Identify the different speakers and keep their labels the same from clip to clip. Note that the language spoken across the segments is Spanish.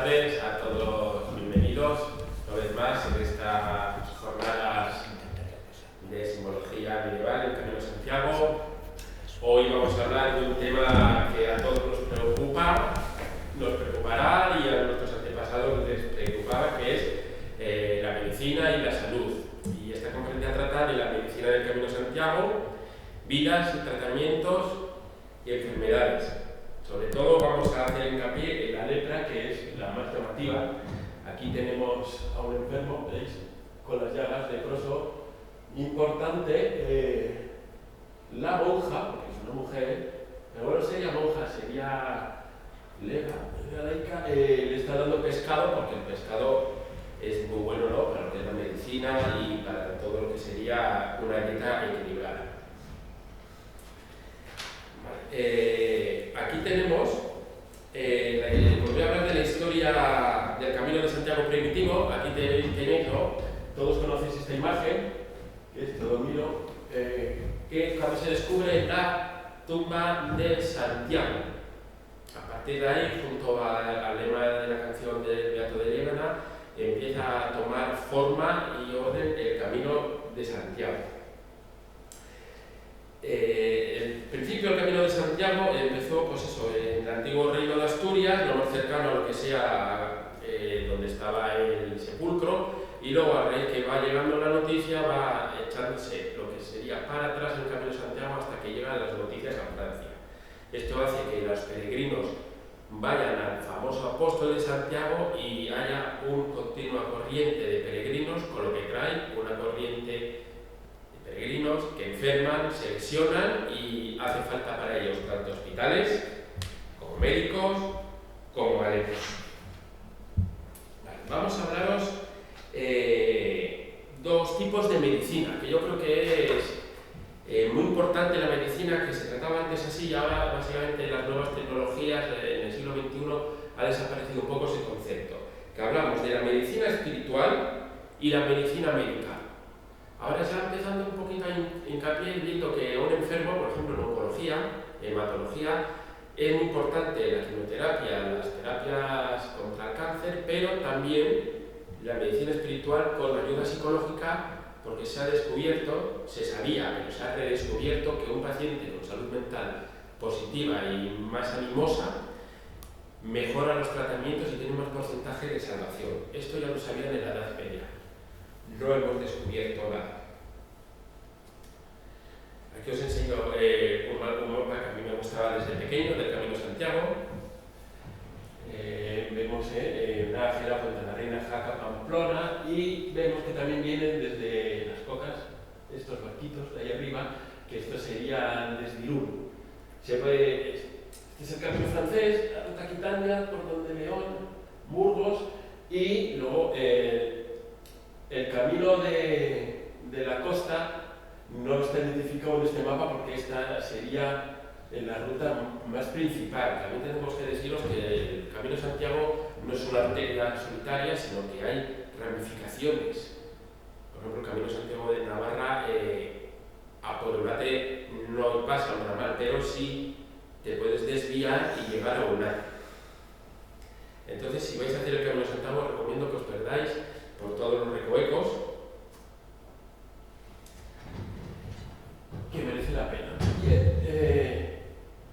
Speaker 1: tardes a todos, bienvenidos una vez más en estas jornadas de simbología medieval en Camino de Santiago. Hoy vamos a hablar de un tema que a todos nos preocupa, nos preocupará y a nuestros antepasados les preocupaba, que es la medicina y la salud. Y esta conferencia trata de la medicina del Camino de Santiago, vidas, tratamientos y enfermedades. Sobre todo vamos a hacer hincapié en la lepra, que es la más llamativa. Aquí tenemos a un enfermo, ¿veis? Con las llagas, leproso. Importante, la monja, porque es una mujer, pero bueno, sería monja, sería laica, le está dando pescado, porque el pescado es muy bueno, ¿no?, para lo que es la medicina y para todo lo que sería una dieta equilibrada. Aquí tenemos, voy a hablar de la historia del Camino de Santiago primitivo. Aquí tenéis, ¿no?, todos conocéis esta imagen, que es Teodomiro, que cuando se descubre la tumba de Santiago. A partir de ahí, junto al lema de la canción del Beato de Llémena, empieza a tomar forma y orden el Camino de Santiago. El principio del Camino de Santiago empezó, pues eso, en el antiguo reino de Asturias, lo más cercano a lo que sea donde estaba el sepulcro, y luego a raíz que va llegando la noticia va echándose lo que sería para atrás el Camino de Santiago hasta que llegan las noticias a Francia. Esto hace que los peregrinos vayan al famoso apóstol de Santiago y haya una continua corriente de peregrinos, con lo que trae una corriente de peregrinos que enferman, se lesionan y hace falta para ellos tanto hospitales como médicos como maestros. Vale, vamos a hablaros dos tipos de medicina, que yo creo que es muy importante la medicina, que se trataba antes así y ahora básicamente las nuevas tecnologías en el siglo XXI ha desaparecido un poco ese concepto, que hablamos de la medicina espiritual y la medicina médica. Ahora ya empezando un poquito a hincapié viendo que un enfermo, por ejemplo en oncología, hematología, es muy importante la quimioterapia, las terapias contra el cáncer, pero también la medicina espiritual con la ayuda psicológica, porque se ha descubierto, se sabía, pero se ha redescubierto que un paciente con salud mental positiva y más animosa mejora los tratamientos y tiene más porcentaje de salvación. Esto ya lo sabían en la Edad Media. No hemos descubierto nada. Aquí os enseño un mapa que a mí me gustaba desde pequeño, del Camino de Santiago. Vemos Nájera, Fuente la Reina, Jaca, Pamplona, y vemos que también vienen desde las Cocas, estos barquitos de ahí arriba, que estos serían desde Irún. Este es el camino francés, la ruta Aquitania, Cordón de León, Burgos, y luego el camino de la costa no está identificado en este mapa porque esta sería la ruta más principal. También tenemos que deciros que el Camino de Santiago no es una ruta solitaria, sino que hay ramificaciones. Por ejemplo, el Camino de Santiago de Navarra a Porurate no pasa nada mal, pero sí te puedes desviar y llegar a Onar. Entonces, si vais a hacer el Camino de Santiago, os recomiendo que os perdáis por todos los recovecos, que merece la pena. Bien,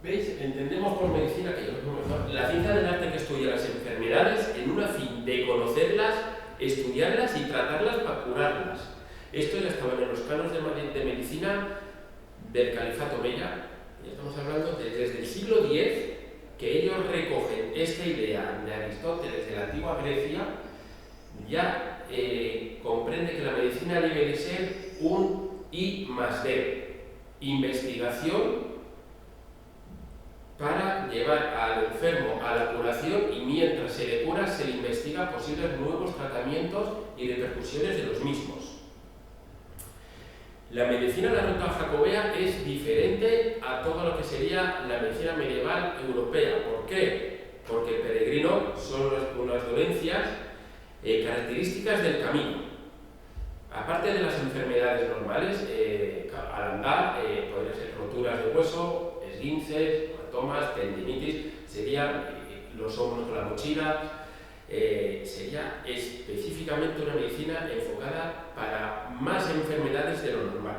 Speaker 1: ¿veis? Entendemos por medicina, que yo lo mejor, la ciencia del arte que estudia las enfermedades en un afín de conocerlas, estudiarlas y tratarlas para curarlas. Esto ya estaba en los canos de medicina del Califato Omeya. Ya estamos hablando desde el siglo X, que ellos recogen esta idea de Aristóteles de la antigua Grecia. Ya comprende que la medicina debe de ser un I+D, investigación para llevar al enfermo a la curación, y mientras se le cura se le investiga posibles nuevos tratamientos y repercusiones de los mismos. La medicina de la ruta jacobea es diferente a todo lo que sería la medicina medieval europea. ¿Por qué? Porque el peregrino son unas dolencias características del camino. Aparte de las enfermedades normales, al andar podrían ser roturas de hueso, esguinces, hematomas, tendinitis, serían los hombros con la mochila,
Speaker 2: sería específicamente una medicina enfocada para más enfermedades de lo normal.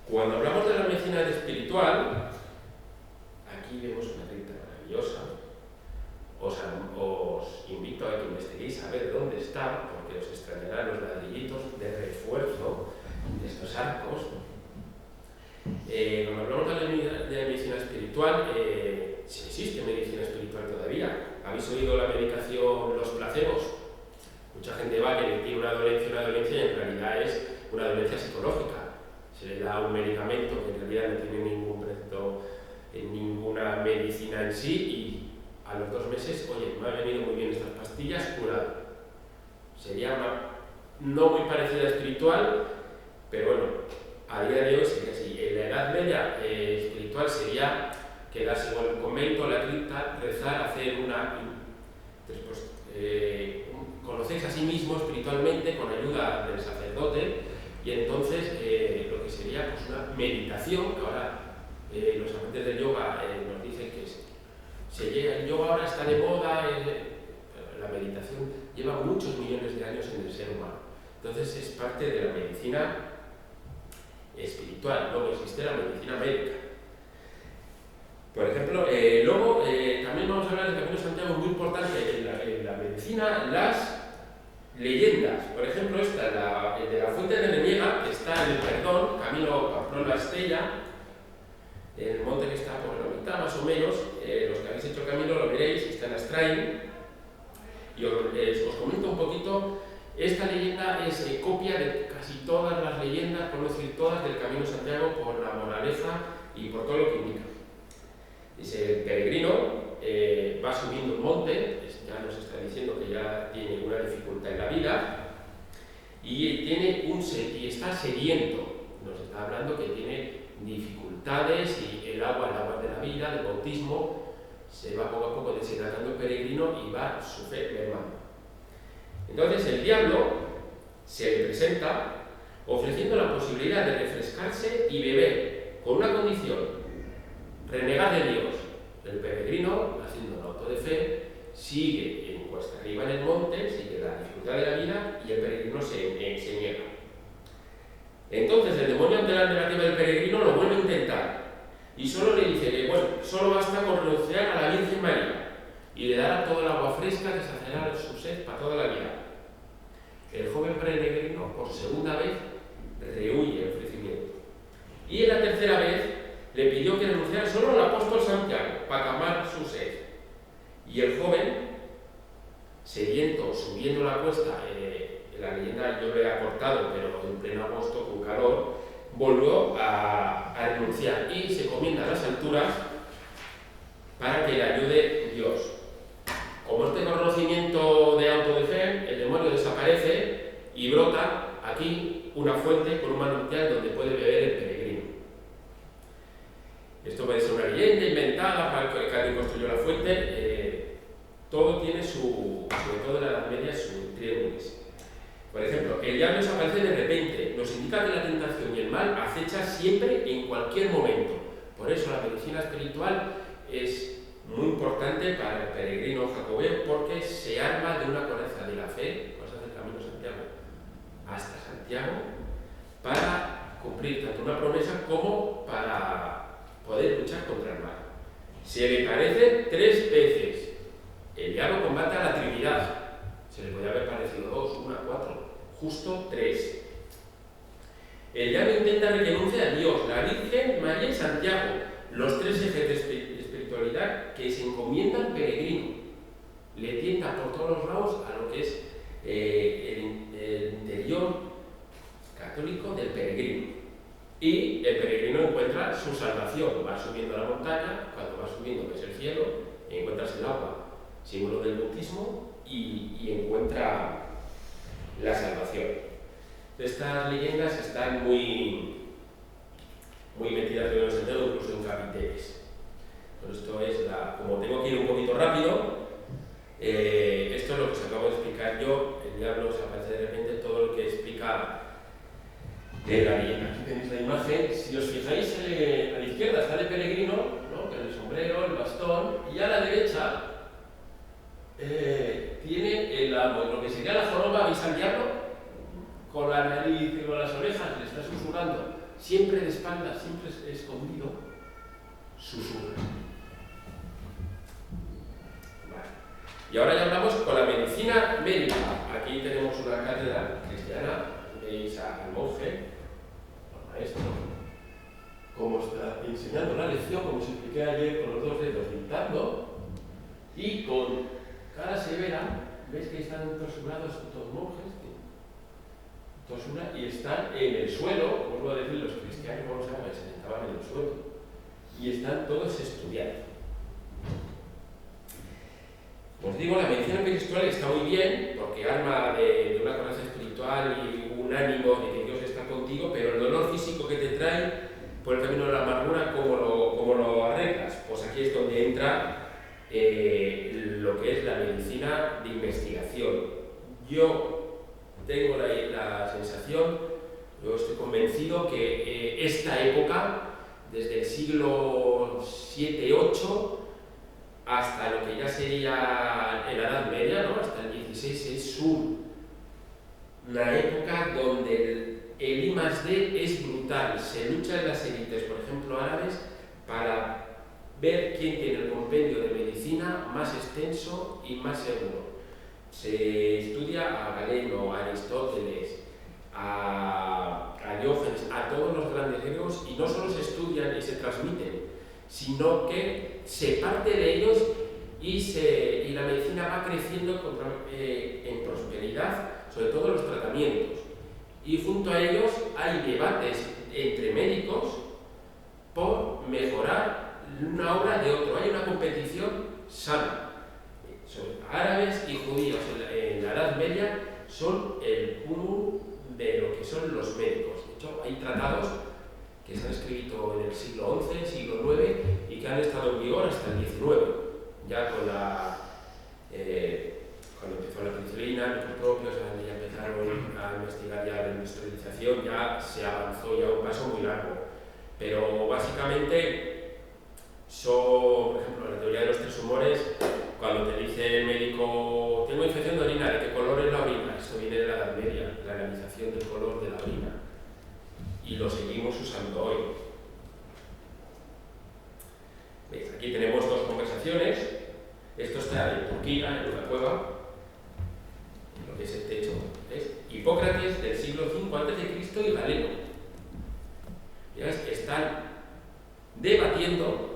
Speaker 2: Cuando hablamos de la medicina espiritual, aquí vemos una recta maravillosa. Os invito a que investiguéis a ver dónde está, porque os extrañarán los ladrillitos de refuerzo de estos arcos. Cuando hablamos de la medicina espiritual, si existe medicina espiritual todavía. ¿Habéis oído la medicación, los placebos? Mucha gente va que tiene una dolencia y en realidad es una dolencia psicológica. Se le da un medicamento que en realidad no tiene ningún efecto en ninguna medicina en sí y a los 2 meses, oye, me ha venido muy bien estas pastillas, curado. Sería una no muy parecida a espiritual, pero bueno, a día de hoy sería así. En la Edad Media espiritual sería quedarse igual en un convento, la cripta, rezar, hacer una... Después, conocéis a sí mismo espiritualmente con ayuda del sacerdote y entonces lo que sería pues, una meditación, que ahora los amantes del yoga nos dicen que el yoga ahora está de moda, la meditación lleva muchos millones de años en el ser humano. Entonces es parte de la medicina espiritual, luego existe la medicina médica. Por ejemplo, luego también vamos a hablar del Camino de Santiago, muy importante en la medicina, las leyendas. Por ejemplo, esta, el de la Fuente de Reniega, que está en el Perdón, camino Pamplona-Estella, el monte que está por la mitad más o menos. Los que habéis hecho el camino lo veréis, está en Astrain. Y os comento un poquito. Esta leyenda es copia de casi todas las leyendas, por no decir todas, del Camino de Santiago, por la moraleja y por todo lo que indica. Dice, el peregrino va subiendo un monte, ya nos está diciendo que ya tiene una dificultad en la vida, y está sediento. Nos está hablando que tiene dificultades y el agua de la vida, del bautismo, se va poco a poco deshidratando el peregrino y va su fe mermando. Entonces el diablo se le presenta ofreciendo la posibilidad de refrescarse y beber, con una condición: renegar de Dios. El peregrino, haciendo un auto de fe, sigue en cuesta arriba en el monte, sigue la dificultad de la vida y el peregrino se niega. Entonces el demonio, ante la negativa del peregrino, lo vuelve a intentar y solo le dice que bueno, solo basta con renunciar a la Virgen María y le dará todo el agua fresca que saciará su sed para toda la vida. El joven peregrino, por segunda vez, rehuye el ofrecimiento. Y en la tercera vez le pidió que renunciara solo al apóstol Santiago para calmar su sed. Y el joven, sediento, subiendo la cuesta, la leyenda yo le he acortado, pero en pleno agosto, con calor, volvió a renunciar y se comienza a las alturas para que le ayude Dios. Como este conocimiento de auto de fe, el demonio desaparece y brota aquí una fuente con un manantial donde puede beber el peregrino. Esto puede ser una leyenda inventada para que alguien construyó la fuente. Todo tiene sobre todo en la Edad Media, su triángulis. Por ejemplo, el diablo desaparece de repente, nos indica que la tentación y el mal acecha siempre en cualquier momento. Por eso la medicina espiritual es muy importante para el peregrino jacobeo, porque se arma de una coraza de la fe, cosas del Camino de Santiago, hasta Santiago, para cumplir tanto una promesa como para poder luchar contra el mal. Se le parece 3 veces. El diablo combate a la Trinidad. Se le puede haber parecido 2, 1, 4, justo 3. El diablo intenta renunciar a Dios, la Virgen, María y Santiago, los 3 ejes de espiritualidad que se encomiendan al peregrino. Le tienta por todos los lados a lo que es el interior católico del peregrino. Y el peregrino encuentra su salvación. Va subiendo a la montaña, cuando va subiendo, que es el cielo, encuentras el agua, símbolo del bautismo, y encuentra la salvación. Estas leyendas están muy metidas en el sentido, incluso en capiteles. Pero esto es como tengo que ir un poquito rápido, esto es lo que os acabo de explicar yo. El diablo os aparece de repente todo lo que explica de la leyenda. Aquí tenéis la imagen. Si os fijáis, a la izquierda está el peregrino, ¿no? Con el sombrero, el bastón, y a la derecha Y ahora ya hablamos con la medicina médica. Aquí tenemos una cátedra cristiana, veis al monje, al maestro, como está enseñando la lección, como os expliqué ayer, con los dos dedos dictando, y con cara severa. ¿Veis que están tosurados estos monjes? Tosura, y están en el suelo, vuelvo a decir, los cristianos, vamos a ver, se sentaban en el suelo, y están todos estudiando. Os digo, la medicina espiritual está muy bien, porque arma de una coraza espiritual y un ánimo de que Dios está contigo, pero el dolor físico que te trae por el camino de la amargura, ¿cómo lo arreglas? Pues aquí es donde entra lo que es la medicina de investigación. Yo tengo la sensación, yo estoy convencido que esta época, desde el siglo VII-VIII hasta lo que ya sería en la Edad Media, ¿no? Hasta el XVI, es una época donde el I+D es brutal. Se lucha en las élites, por ejemplo árabes, para ver quién tiene el compendio de medicina más extenso y más seguro. Se estudia a Galeno, a Aristóteles, a Diógenes, a todos los grandes griegos, y no solo se estudian y se transmiten, sino que se parte de ellos y la medicina va creciendo en prosperidad, sobre todo los tratamientos. Y junto a ellos hay debates entre médicos por mejorar una obra de otro. Hay una competición sana. Son árabes y judíos en la Edad Media son el cúmulo de lo que son los médicos. De hecho, hay tratados que se han escrito en el siglo XI, siglo IX y que han estado en vigor hasta el XIX. Ya con cuando empezó la penicilina, los propios ya empezaron a investigar ya la industrialización, ya se avanzó ya un paso muy largo. Pero básicamente son, por ejemplo, la teoría de los tres humores. Cuando te dice el médico, tengo infección de orina, ¿de qué color es la orina? Esto viene de la Edad Media, la analización del color de la orina. Y lo seguimos usando hoy. ¿Veis? Aquí tenemos dos conversaciones. Esto está en Turquía, en una cueva, en lo que es el techo. ¿Ves? Hipócrates del siglo V a.C. y Galeno. ¿Ves? Están debatiendo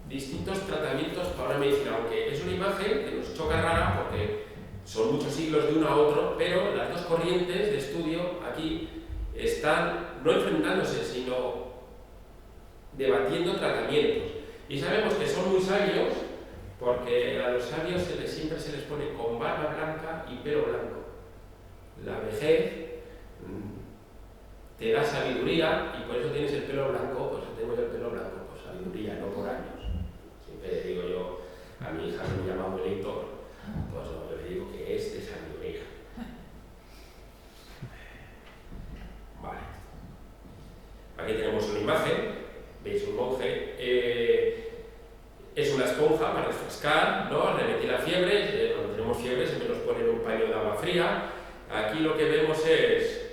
Speaker 2: distintos tratamientos para la medicina, aunque es una imagen que nos choca rara porque son muchos siglos de uno a otro, pero las dos corrientes de estudio aquí están no enfrentándose, sino debatiendo tratamientos. Y sabemos que son muy sabios porque a los sabios siempre se les pone con barba blanca y pelo blanco. La vejez te da sabiduría y por eso tienes el pelo blanco. Pues tengo yo el pelo blanco, por sabiduría, no por años. Siempre le digo yo a mi hija que me llama abuelito, pues yo le digo que es de sabiduría. Vale. Aquí tenemos una imagen, veis un monje, es una esponja para refrescar, ¿no? Remetir la fiebre, cuando tenemos fiebre siempre nos ponen un paño de agua fría. Aquí lo que vemos es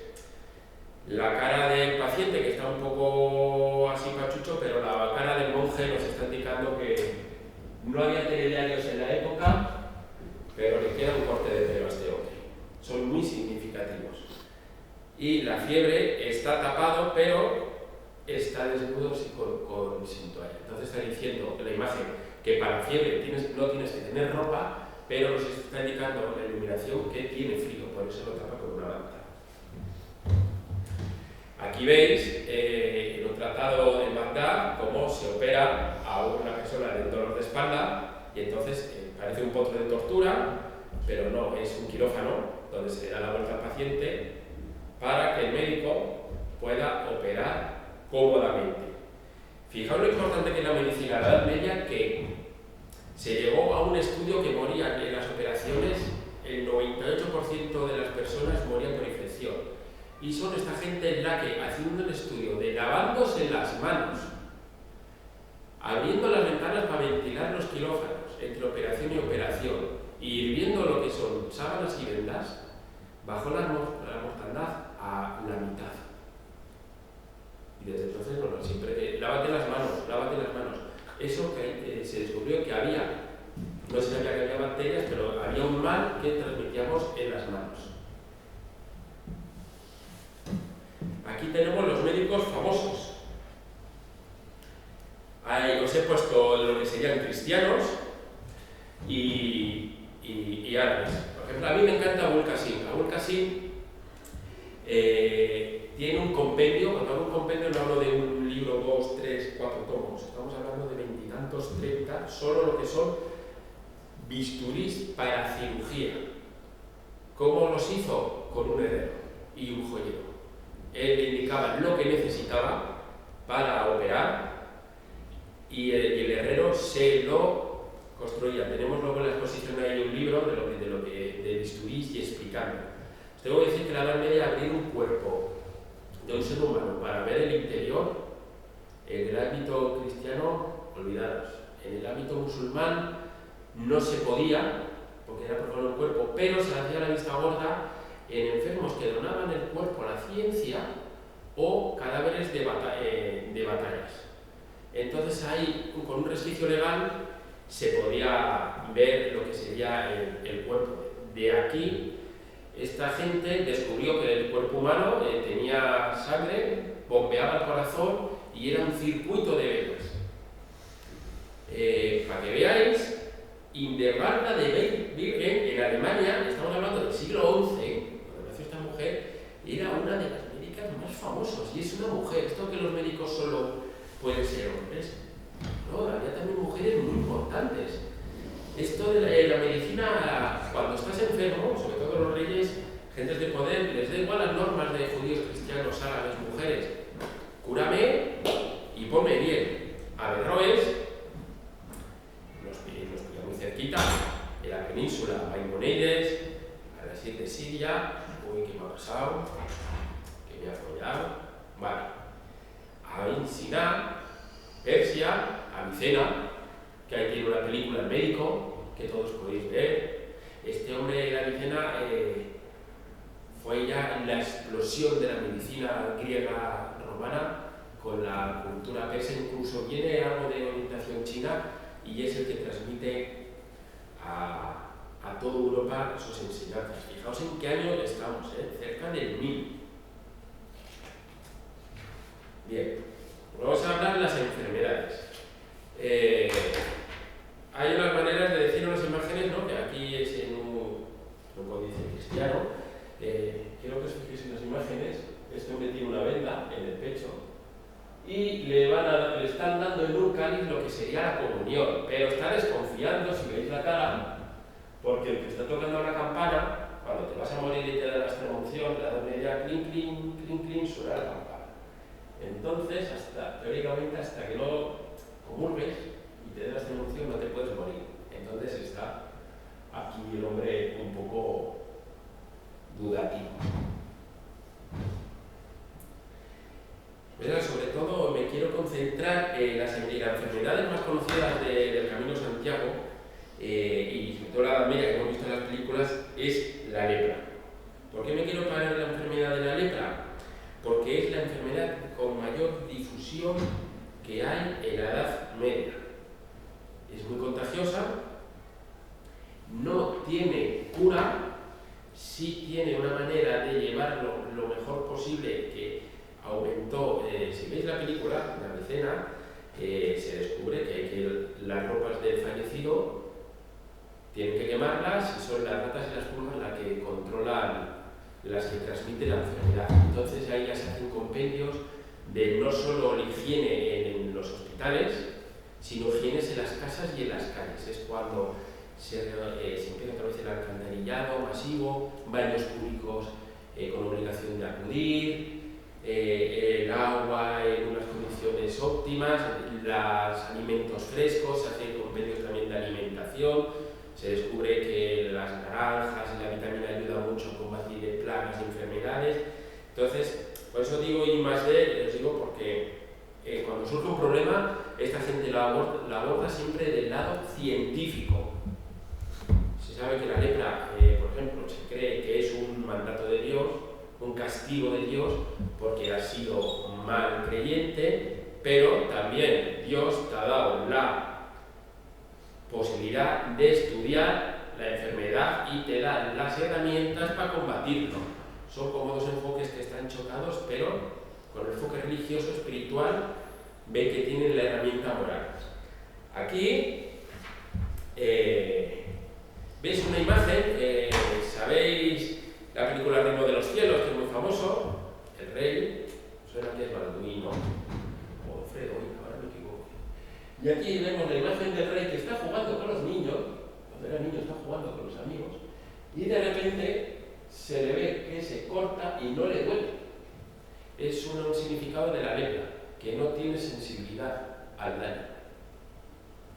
Speaker 2: la cara del paciente, que está un poco así pachucho, pero la cara del monje nos está indicando que no había telediarios en la época, pero le queda un corte de pelo a este hombre. Son muy significativos. Y la fiebre está tapado, pero está desnudo sin toalla. Entonces está diciendo en la imagen que para fiebre no tienes que tener ropa, pero nos está indicando la iluminación que tiene frío, por eso lo tapa con una manta. Aquí veis en un tratado en Bagdad cómo se opera a una persona de dolor de espalda y entonces parece un potro de tortura, pero no, es un quirófano donde se le da la vuelta al paciente para que el médico pueda operar cómodamente. Fijaos lo importante que es la medicina de la Edad Media, que se llegó a un estudio que morían en las operaciones, el 98% de las personas morían por infección. Y son esta gente la que, haciendo el estudio de lavándose las manos, abriendo las ventanas para ventilar los quirófanos entre operación y operación, y hirviendo lo que son sábanas y vendas, bajó la mortandad a la mitad. Y desde entonces, bueno, siempre, lávate las manos. Eso que se descubrió que había, no se sabía que había bacterias, pero había un mal que transmitíamos en las manos. Aquí tenemos los médicos famosos. Ahí os he puesto lo que serían cristianos y árabes. Por ejemplo, a mí me encanta Abul Qasim. Abul Qasim tiene un compendio. Cuando hablo de un compendio no hablo de un libro, 2, 3, 4 tomos. Estamos hablando de 20 y tantos, 30, solo lo que son bisturís para cirugía. ¿Cómo los hizo? Con un herrero y un joyero. Él le indicaba lo que necesitaba para operar y el herrero se lo construía. Tenemos luego en la exposición ahí un libro de bisturís y explicando. Os tengo que decir que la Edad Media, abrir un cuerpo de un ser humano para ver el interior, en el ámbito cristiano, olvidaros. En el ámbito musulmán no se podía, porque era por un cuerpo, pero se hacía la vista gorda en enfermos que donaban el cuerpo a la ciencia o cadáveres de batallas. Entonces ahí, con un resquicio legal, se podía ver lo que sería el cuerpo. De aquí, esta gente descubrió que el cuerpo humano tenía sangre, bombeaba el corazón y era un circuito de venas. Para que veáis, Hildegard de Bingen en Alemania, estamos hablando del siglo XI, cuando nació esta mujer, era una de las médicas más famosas, y es una mujer. Esto que los médicos solo pueden ser hombres, no, había también mujeres muy importantes. Esto de la medicina, cuando estás enfermo, sobre todo los reyes, gentes de poder, les da igual las normas de judíos, cristianos, árabes, mujeres. Cúrame y ponme bien. Averroes los pilló muy cerquita, en la península, Maimónides, a las 7 de Siria. Uy, ¿qué me ha pasado? ¿Qué me ha apoyado? Vale. Ain Siná, Persia, Avicena, que ahí tiene una película, El médico, que todos podéis ver. Este hombre de Avicena fue ya la explosión de la medicina griega romana con la cultura persa, incluso viene algo de orientación china y es el que transmite a toda Europa sus enseñanzas. Fijaos en qué año estamos, cerca del 1000. Bien, vamos a hablar de las enfermedades. Hay unas maneras de decir unas imágenes, ¿no? Que aquí es en un códice cristiano. Quiero que os fijéis en las imágenes. Este hombre tiene una venda en el pecho y le están dando en un cáliz lo que sería la comunión, pero está desconfiando, si veis la cara, porque el que está tocando la campana, cuando te vas a morir y te da la extrema-unción, la Edad Media, clink, clink, clink, clink, suena la campana. Entonces, teóricamente, hasta que no comulgues y te dé la extrema-unción, no te puedes morir. Entonces está aquí el hombre un poco dudativo. Pero sobre todo me quiero concentrar en las enfermedades más conocidas del Camino de Santiago y sobre todo la Edad Media que hemos visto en las películas, es la lepra. ¿Por qué me quiero parar en la enfermedad de la lepra? Porque es la enfermedad con mayor difusión que hay en la Edad Media. Es muy contagiosa, no tiene cura, sí tiene una manera de llevarlo lo mejor posible, que aumentó. Si veis la película de Avicena, se descubre que las ropas del fallecido tienen que quemarlas y son las ratas y las pulgas las que controlan, las que transmiten la enfermedad. Entonces ahí ya se hacen compendios de no solo la higiene en los hospitales, sino higienes en las casas y en las calles. Es cuando se empieza otra vez el alcantarillado masivo, baños públicos con obligación de acudir, el agua en unas condiciones óptimas, los alimentos frescos, se hacen compendios también de alimentación. Se descubre que las naranjas y la vitamina ayudan mucho a combatir plagas y enfermedades. Entonces, por eso digo I+D, os digo porque cuando surge un problema, esta gente la aborda siempre del lado científico. Se sabe que la lepra, por ejemplo, se cree que es un mandato de Dios, un castigo de Dios, porque has sido mal creyente, pero también Dios te ha dado la posibilidad de estudiar herramientas para combatirlo. Son como dos enfoques que están chocados, pero con el enfoque religioso, espiritual, ve que tienen la herramienta moral. Aquí veis una imagen, sabéis la película Ritmo de los Cielos, que es muy famoso, el rey, suena que es Balduino, o Fredo, ahora me equivoco. Y aquí vemos la imagen del rey que está jugando con los niños, cuando era niño está jugando con los amigos, y de repente se le ve que se corta y no le duele. Es un significado de la lepra, que no tiene sensibilidad al daño.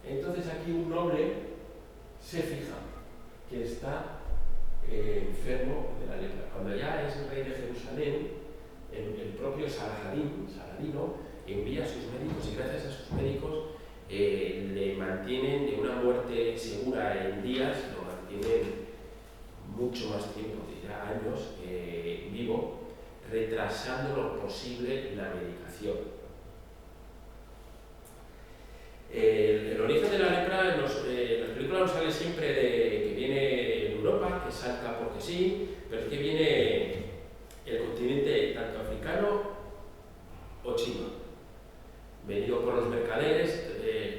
Speaker 2: Entonces aquí un noble se fija que está enfermo de la lepra. Cuando ya es el rey de Jerusalén, el propio Saladino, envía a sus médicos y gracias a sus médicos le mantienen de una muerte segura en días, lo mantienen mucho más tiempo, ya años, vivo, retrasando lo posible la medicación. El origen de la lepra en las películas nos sale siempre de que viene en Europa, que salta porque sí, pero es que viene el continente tanto africano o chino, venido por los mercaderes.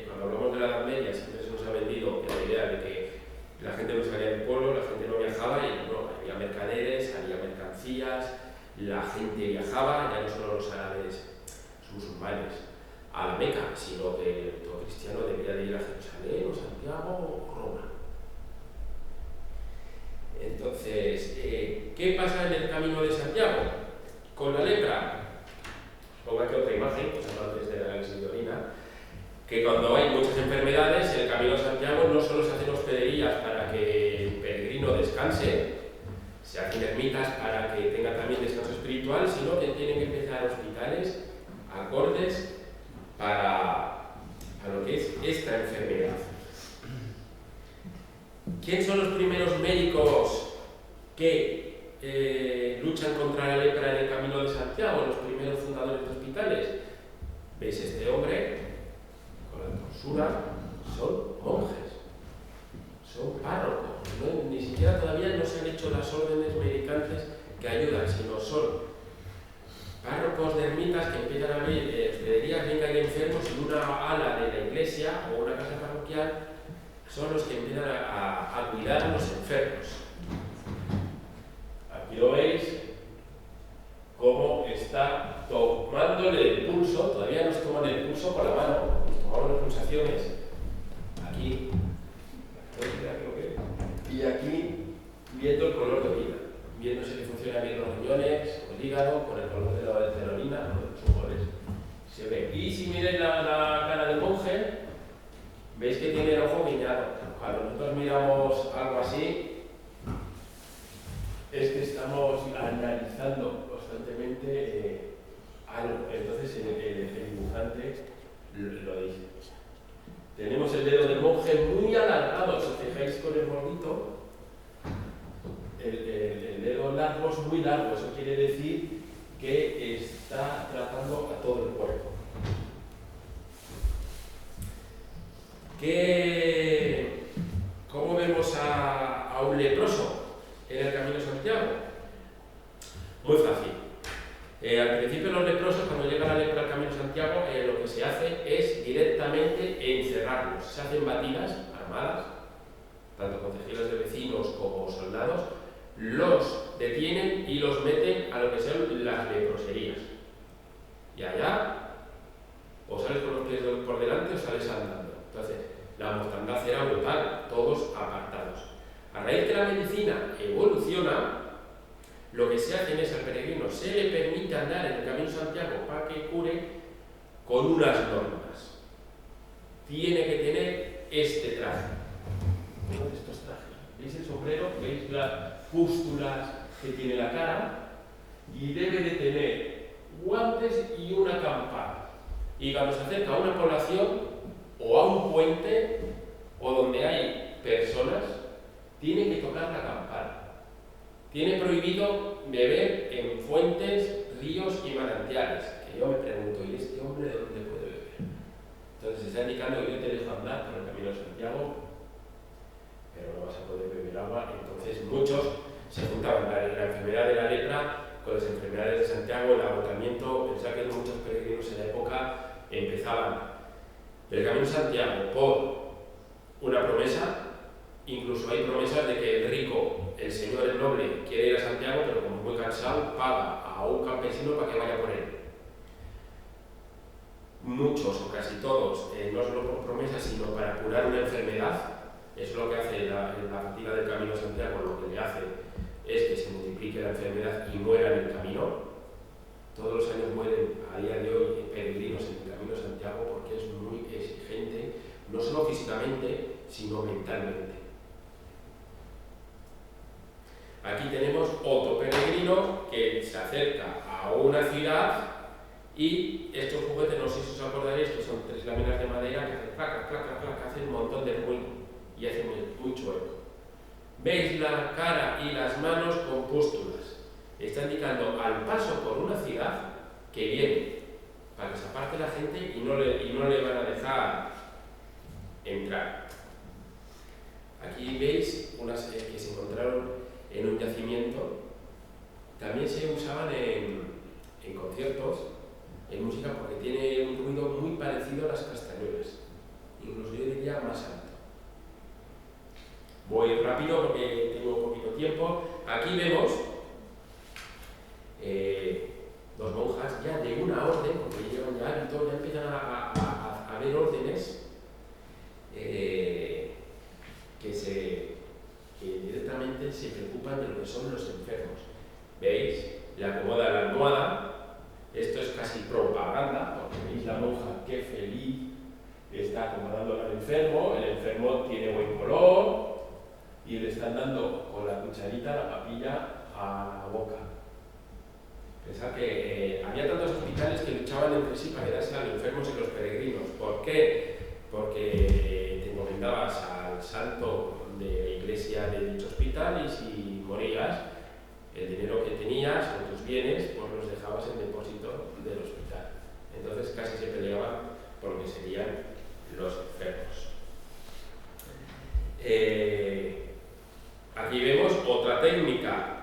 Speaker 2: Cuando hablamos de la Edad Media siempre se nos ha vendido la idea de que la gente no salía del pueblo, la gente no viajaba y no, había mercaderes, había mercancías, la gente viajaba, ya no solo los árabes, los musulmanes, a la Meca, sino que todo cristiano debía de ir a Jerusalén o Santiago o Roma. Entonces, ¿qué pasa en el camino de Santiago? Con la lepra, pongo aquí otra imagen, pues antes de la análisis de orina, que cuando hay muchas enfermedades, en el camino de Santiago no solo se hacen hospederías para que el peregrino descanse, se hacen ermitas para que tenga también descanso espiritual, sino que tienen que empezar hospitales acordes para lo que es esta enfermedad. ¿Quién son los primeros médicos que luchan contra la lepra en el camino de Santiago? Los primeros fundadores de hospitales. ¿Veis este hombre con la torsura? Son monjes, son párrocos. ¿No? Ni siquiera todavía no se han hecho las órdenes medicantes que ayudan, sino son párrocos de ermitas que empiezan a abrir hospederías, vengan enfermos en una ala de la iglesia o una casa parroquial, son los que empiezan a cuidar a los enfermos. Aquí lo veis, cómo está tomándole el pulso, todavía nos toman el pulso con la mano, nos tomamos las pulsaciones, aquí, y aquí viendo el color de orina, viendo si le funciona bien los riñones, el hígado, con el color de la orina, los humores, se ve. Y si miráis la cara del monje, veis que tiene el ojo guiñado. Cuando nosotros miramos algo así, es que estamos analizando constantemente algo. Entonces el dibujante lo dice. Tenemos el dedo del monje muy alargado, si os fijáis con el gordito, el dedo largo es muy largo, eso quiere decir que está tratando a todo el cuerpo. ¿Cómo vemos a un leproso en el Camino de Santiago? Muy fácil. Al principio los leprosos, cuando llega la lepra al Camino de Santiago, lo que se hace es directamente encerrarlos. Se hacen batidas armadas, tanto concejales de vecinos como soldados, los detienen y los meten a lo que son las leproserías. Y allá, o sales con los pies por delante o sales andando. Entonces, la mortandad era brutal, todos apartados. A raíz que la medicina evoluciona, lo que se hace es al peregrino se le permite andar en el Camino de Santiago para que cure con unas normas. Tiene que tener este traje, uno de estos trajes. ¿Veis el sombrero? ¿Veis las pústulas que tiene la cara? Y debe de tener guantes y una campana. Y cuando se acerca a una población o a un puente o donde hay personas, tiene que tocar la campana. Tiene prohibido beber en fuentes, ríos y manantiales. Que yo me pregunto, ¿y este hombre de dónde puede beber? Entonces se está indicando que yo te dejo andar por el Camino de Santiago, pero no vas a poder beber agua. Entonces muchos se juntaban la enfermedad de la lepra con las enfermedades de Santiago, el agotamiento. Pensaba que muchos peregrinos en la época empezaban el Camino de Santiago por una promesa. Incluso hay promesas de que el rico, el señor, el noble, quiere ir a Santiago, pero como muy cansado, paga a un campesino para que vaya por él. Muchos o casi todos, no solo por promesas, sino para curar una enfermedad. Eso es lo que hace la fatiga del Camino de Santiago, lo que le hace es que se multiplique la enfermedad y muera en el camino. Todos los años mueren a día de hoy peregrinos en el Camino de Santiago porque es muy exigente, no solo físicamente, sino mentalmente. Aquí tenemos otro peregrino que se acerca a una ciudad y estos juguetes, no sé si os acordaréis, que son 3 láminas de madera que hacen clac, clac, clac, clac, que hacen un montón de ruido y hacen mucho eco. Veis la cara y las manos con pústulas. Está indicando al paso por una ciudad que viene para que se aparte la gente y no le van a dejar entrar. Aquí veis unas que se encontraron en un yacimiento. También se usaban en conciertos, en música, porque tiene un ruido muy parecido a las castañuelas, incluso yo diría más alto. Voy rápido porque tengo un poquito tiempo. Aquí vemos 2 monjas ya de una orden, porque llevan ya hábito, ya empiezan a ver órdenes que directamente se preocupan de lo que son los enfermos. ¿Veis? Le acomoda la almohada. Esto es casi propaganda, porque veis la monja qué feliz está acomodando al enfermo. El enfermo tiene buen color y le están dando con la cucharita la papilla a la boca. Pensad que había tantos hospitales que luchaban entre sí para quedarse a los enfermos y los peregrinos. ¿Por qué? Porque te encomendabas al santo de la iglesia de dicho hospital y si morías, el dinero que tenías o tus bienes, pues los dejabas en depósito del hospital. Entonces casi se peleaban por lo que serían los enfermos. Aquí vemos otra técnica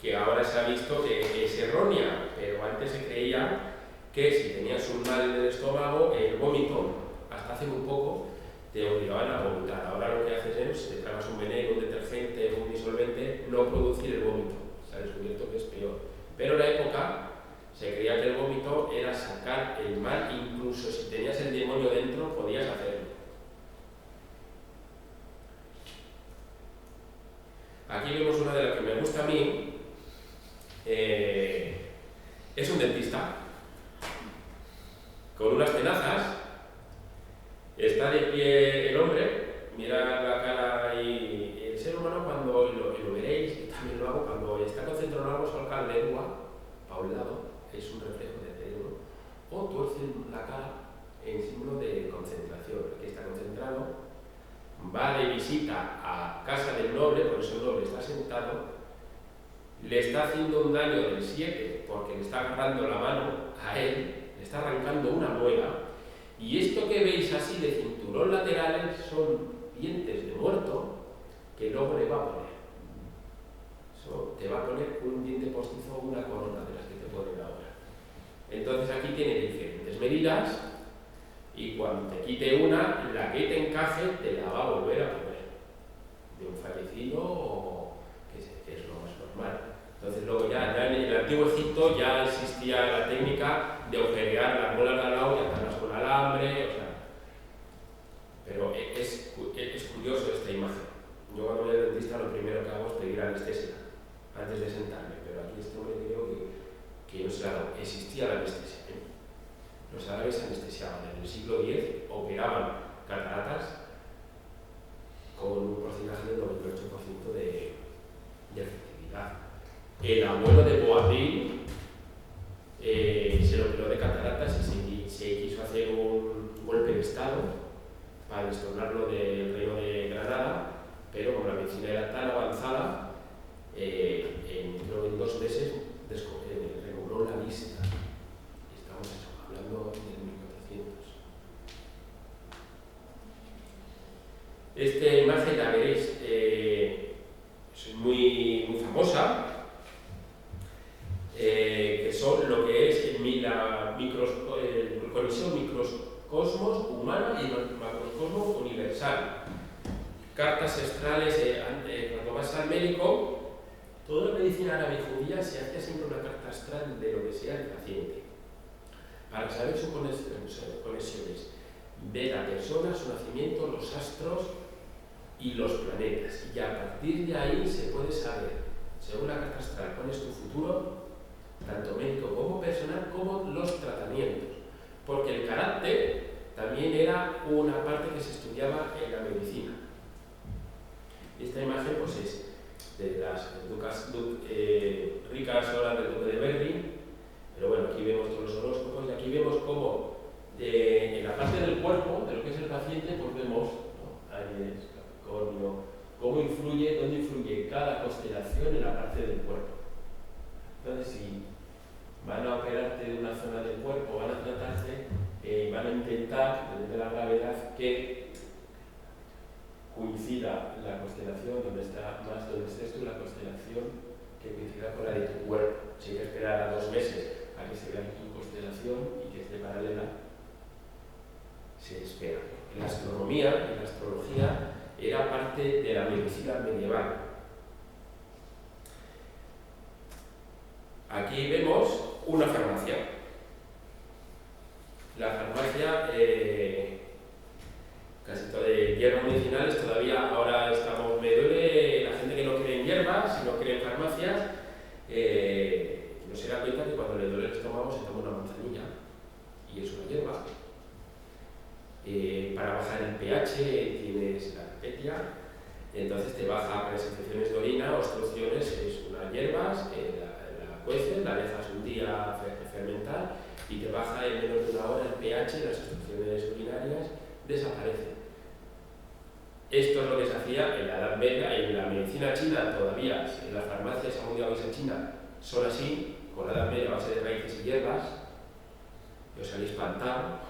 Speaker 2: que ahora se ha visto que es errónea, pero antes se creía que si tenías un mal en el estómago, el vómito, hasta hace muy poco, te obligaban a vomitar. Ahora lo que haces es, si te tragas un veneno, un detergente, un disolvente, no producir el vómito. Se ha descubierto que es peor. Pero en la época se creía que el vómito era sacar el mal, incluso si tenías el demonio dentro, podías hacerlo. Aquí vemos una de las que me gusta a mí. Es un dentista con unas tenazas. Está de pie el hombre, mira la cara y el ser humano, cuando lo veréis, y también lo hago, cuando está concentrado en algo, solca la lengua para un lado, es un reflejo del cerebro, o tuerce la cara en símbolo de concentración. Aquí está concentrado, va de visita a casa del noble, por eso el noble está sentado, le está haciendo un daño del 7 porque le está agarrando la mano a él, le está arrancando una muela. Y esto que veis así de cinturón laterales son dientes de muerto que luego le va a poner. Eso te va a poner un diente postizo o una corona de las que te ponen ahora. Entonces aquí tiene diferentes medidas y cuando te quite una, la que te encaje te la va a volver a poner. De un fallecido o que es lo más normal. Entonces luego ya en el antiguo Egipto ya existía la técnica de agujerear las muelas de al lado y atarlas con alambre, o sea. Pero es curioso esta imagen. Yo cuando voy al dentista lo primero que hago es pedir anestesia antes de sentarme, pero aquí este hombre creo que no se la ha dado. Existía la anestesia. Los árabes anestesiaban. En el siglo X operaban cataratas con un porcentaje del 98% de efectividad. El abuelo de Boabdil se lo operó de cataratas y se quiso hacer un golpe de estado para destornarlo del reino de Granada, pero como la medicina era tan avanzada, en 2 meses recobró la vista. Estamos hablando del 1400. Esta imagen la veréis, es muy famosa, que son lo que es la conexión microcosmos humana y macrocosmos universal. Cartas astrales, cuando vas al médico, toda la medicina árabe y judía se hace siempre una carta astral de lo que sea el paciente, para saber sus conexiones, ver la persona, su nacimiento, los astros y los planetas. Y a partir de ahí se puede saber, según la carta astral, cuál es tu futuro, tanto médico como personal, como los tratamientos. Porque el carácter también era una parte que se estudiaba en la medicina. Esta imagen pues es de las ricas horas del duque de Berry, pero bueno, aquí vemos todos los horóscopos y aquí vemos cómo en la parte del cuerpo, de lo que es el paciente, pues vemos, ¿no?, Aries, Capricornio, cómo influye, dónde influye cada constelación en la parte del cuerpo. Entonces, si van a operarte de una zona del cuerpo, van a tratarte, van a intentar, desde la gravedad, que coincida la constelación donde estés tú, la constelación que coincida con la de tu cuerpo. Si hay que esperar a 2 meses a que se vea tu constelación y que esté paralela, se espera. La astronomía y la astrología era parte de la medicina medieval. Aquí vemos una farmacia. La farmacia, casi todo de hierbas medicinales, todavía ahora estamos, me duele la gente que no cree en hierbas y no cree en farmacias, no se da cuenta que cuando le duele el estómago se toma una manzanilla y es una hierba. Para bajar el pH tienes la Carpetia, entonces te baja las infecciones de orina, obstrucciones, es unas hierbas, la cueces, la dejas un día fermentar y te baja en menos de una hora el pH, las obstrucciones urinarias desaparecen. Esto es lo que se hacía en la Edad Media, en la medicina china todavía, en las farmacias mundiales en China son así, con la Edad Media a base de raíces y hierbas, y os habéis espantado,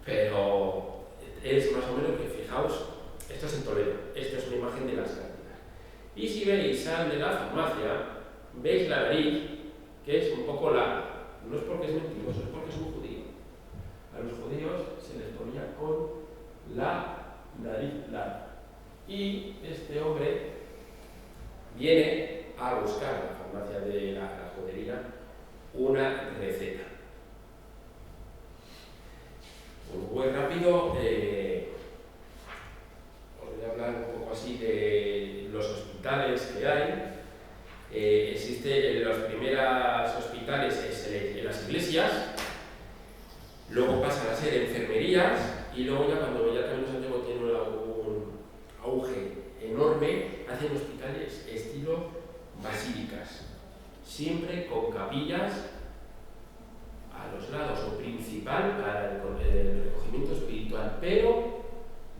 Speaker 2: pero es más o menos que, fijaos, esto es en Toledo, esta es una imagen de las cándidas. Y si veis, sal de la farmacia, veis la nariz, que es un poco larga, no es porque es mentiroso, es porque es un judío. A los judíos se les ponía con la nariz larga. Y este hombre viene a buscar en la farmacia de la jodería una receta. Muy rápido, os voy a hablar un poco así de los hospitales que hay. Existe en los primeros hospitales en las iglesias, luego pasan a ser enfermerías y luego ya cuando ya Camino Santiago tiene un auge enorme, hacen hospitales estilo basílicas, siempre con capillas a los lados o principal para el recogimiento espiritual, pero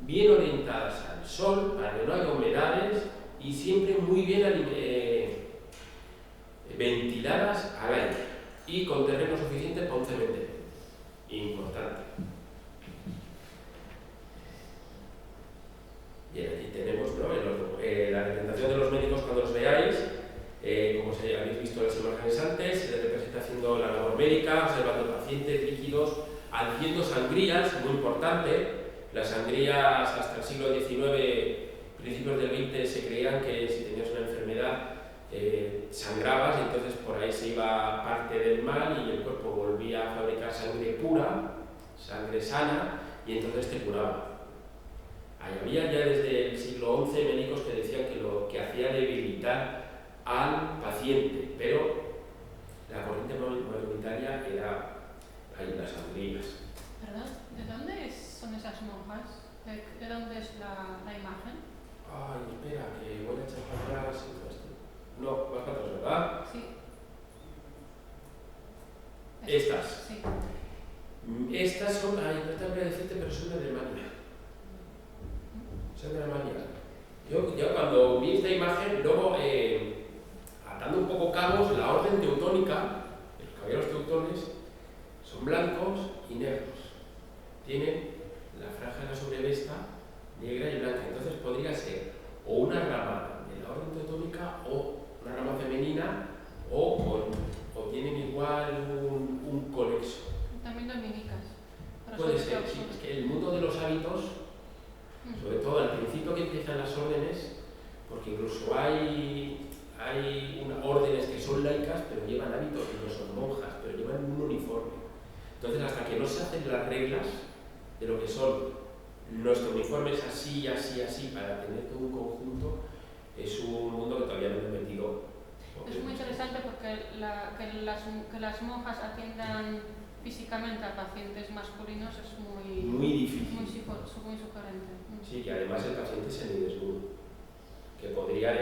Speaker 2: bien orientadas al sol, para que no haya humedades y siempre muy bien ventiladas al aire y con terreno suficiente para un cementerio. Importante. Bien, aquí tenemos, ¿no?, la representación de los médicos cuando los veáis. Como habéis visto en las imágenes antes, se les representa haciendo la labor médica, observando pacientes, líquidos, haciendo sangrías, muy importante. Las sangrías hasta el siglo XIX, principios del XX, se creían que si tenías una enfermedad sangrabas y entonces por ahí se iba parte del mal y el cuerpo volvía a fabricar sangre pura, sangre sana, y entonces te curaba. Había ya desde el siglo XI médicos que decían que lo que hacía debilitar al paciente, pero la corriente mayoritaria era ahí en las sangrías.
Speaker 3: ¿Perdón? ¿De dónde son esas monjas? ¿De dónde es la imagen?
Speaker 2: Ay, espera, que voy a echar para atrás. No, vas para atrás, ¿verdad?
Speaker 3: Sí.
Speaker 2: Estas.
Speaker 3: Sí.
Speaker 2: Estas son, ay, no te voy a decirte, pero son de Alemania. Son de Alemania. Yo cuando vi esta imagen, luego, atando un poco cabos, la orden teutónica, los caballeros teutones, son blancos y negros. Tienen la franja de la sobrevesta negra y blanca. Entonces podría ser o una rama de la orden teutónica o femenina o tienen igual un conexo.
Speaker 3: También dominicas. Pero
Speaker 2: Puede
Speaker 3: sobre
Speaker 2: ser,
Speaker 3: todo
Speaker 2: sí.
Speaker 3: sur.
Speaker 2: Es que el mundo de los hábitos, sobre todo al principio que empiezan las órdenes, porque incluso hay órdenes que son laicas pero llevan hábitos y no son monjas, pero llevan un uniforme. Entonces, hasta que no se hacen las reglas de lo que son nuestro uniforme es así, así, así, para tener todo un conjunto, es un mundo que todavía no he metido.
Speaker 3: Es muy interesante porque que las monjas atiendan físicamente a pacientes masculinos es
Speaker 2: muy difícil.
Speaker 3: muy sugerente.
Speaker 2: Sí, que además el paciente se le desnudo, que podría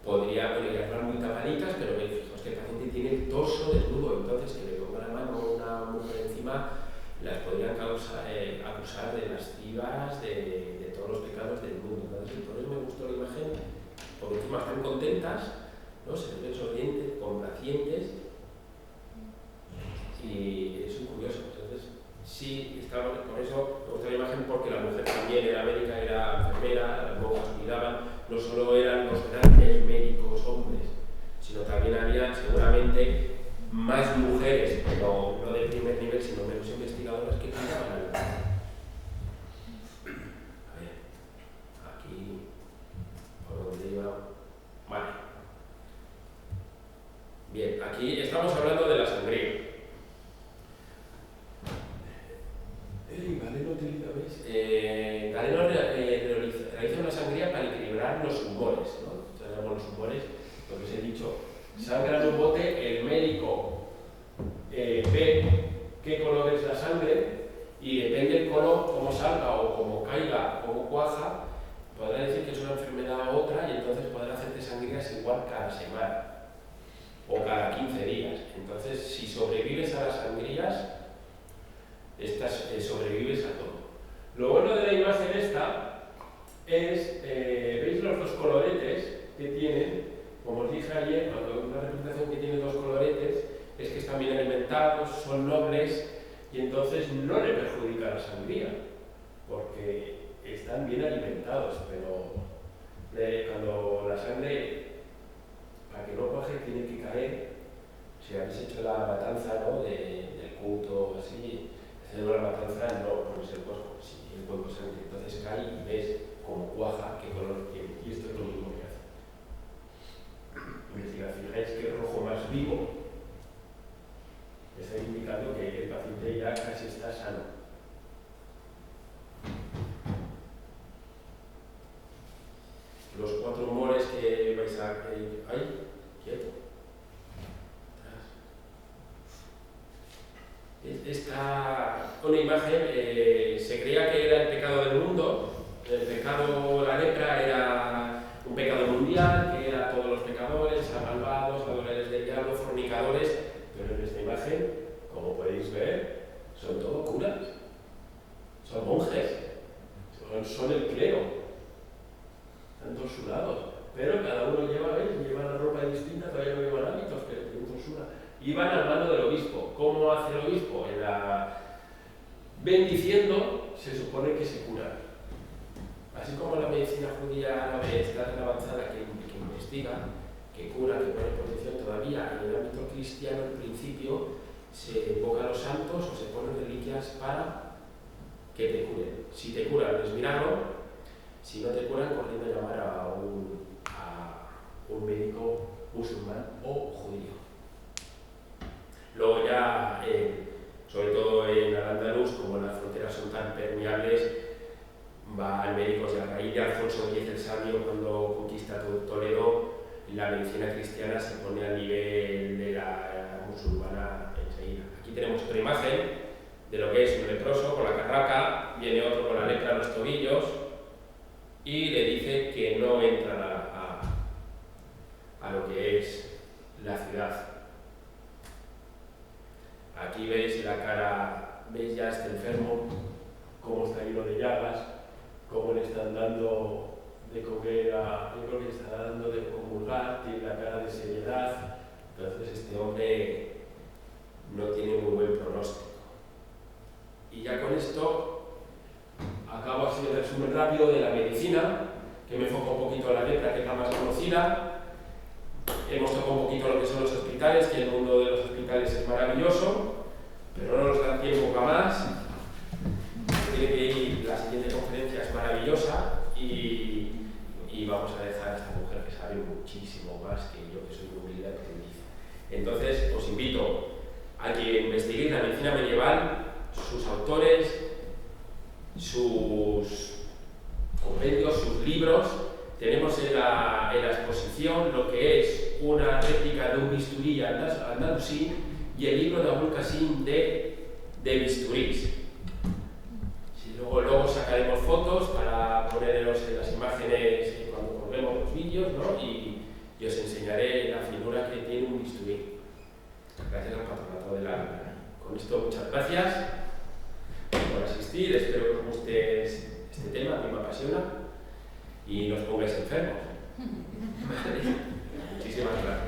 Speaker 2: llamar muy tapaditas, pero fijaos que el paciente tiene el torso desnudo, entonces que le ponga la mano a una mujer encima las podrían acusar de lascivas, de todos los pecados del mundo. Entonces, por eso me gustó la imagen, porque encima están contentas, ¿no? Se les ven sonrientes, complacientes, y es un curioso. Entonces, sí, por eso me gusta la imagen, porque la mujer también era médica, era enfermera, las monjas cuidaban, no solo eran los grandes médicos hombres, sino también había seguramente más mujeres, pero no de primer nivel, sino menos investigadoras que cuidaban al mundo. A ver, aquí, por donde iba. Vale. Bien, aquí estamos hablando de la sangría.
Speaker 1: Galeno utiliza, ¿ves?
Speaker 2: Galeno realiza una sangría para equilibrar los humores, ¿no? Tenemos los humores, lo que os he dicho. Sangra en un bote, el médico ve qué color es la sangre y depende del color, cómo salga o cómo caiga, cómo cuaja, podrá decir que es una enfermedad u otra y entonces podrá hacerte sangrías igual cada semana o cada 15 días. Entonces, si sobrevives a las sangrías, sobrevives a todo. Lo bueno de la imagen esta es, ¿veis los dos coloretes que tienen? Como os dije ayer, cuando una representación que tiene dos coloretes, es que están bien alimentados, son nobles y entonces no le perjudica la sangría, porque están bien alimentados, pero cuando la sangre, para que no coge, tiene que caer. Si habéis hecho la matanza, ¿no? del culto así, haciendo la matanza, no pones el cuerpo, si el cuerpo sangre, entonces cae y ves cómo cuaja, qué color tiene, y esto es lo mismo que hace. Si os fijáis que el rojo más vivo está indicando que el paciente ya casi está sano. Los 4 humores que vais a... ¡Ay! ¡Quieto! Esta una imagen, se creía que era el pecado del mundo. El pecado, la lepra, era un pecado mundial, que era todos los pecadores, a malvados, adoradores del diablo, fornicadores, pero en esta imagen, como podéis ver, son todos curas, son monjes, son el clero, están torsurados, pero cada uno lleva la ropa distinta, todavía no llevan hábitos, pero tienen torsura. Y van al mano del obispo. ¿Cómo hace el obispo? Bendiciendo, se supone que se curan. Así como la medicina judía árabe está tan avanzada que investiga, que cura, que pone protección, todavía en el ámbito cristiano al principio se invoca a los santos o se ponen reliquias para que te curen. Si te curan es milagro, si no te curan, corriendo a llamar a un médico musulmán o judío. Luego ya, sobre todo en Al-Ándalus, como las fronteras son tan permeables, van médicos y a raíz de Alfonso X el Sabio, cuando conquista Toledo, la medicina cristiana se pone al nivel de la musulmana enseguida. Aquí tenemos otra imagen de lo que es un leproso con la carraca, viene otro con la lepra en los tobillos y le dice que no entran a lo que es la ciudad. Aquí veis la cara, veis ya este enfermo, cómo está lleno de llagas, cómo le están dando de comer, yo creo que le está dando de comulgar, tiene la cara de seriedad, entonces este hombre no tiene muy buen pronóstico. Y ya con esto acabo así el resumen rápido de la medicina, que me enfoco un poquito en la lepra, que es la más conocida. hemos tocado un poquito lo que son los hospitales, que el mundo de los hospitales es maravilloso, pero no nos da tiempo para más. Tiene que ir, la siguiente conferencia es maravillosa y vamos a dejar a esta mujer que sabe muchísimo más que yo, que soy muy humilde aprendiz. Entonces, os invito a que investiguéis la medicina medieval, sus autores, sus compendios, sus libros. Tenemos en la exposición lo que es una réplica de un bisturí andalusí y el libro de Abul Qasim de bisturís. Luego sacaremos fotos para poneros en las imágenes cuando colguemos los vídeos, ¿no? Y os enseñaré la figura que tiene un bisturí. Gracias al patronato de la... Con esto, muchas gracias por asistir. Espero que os guste este tema, que me apasiona, y no os pongáis enfermos. Muchísimas gracias.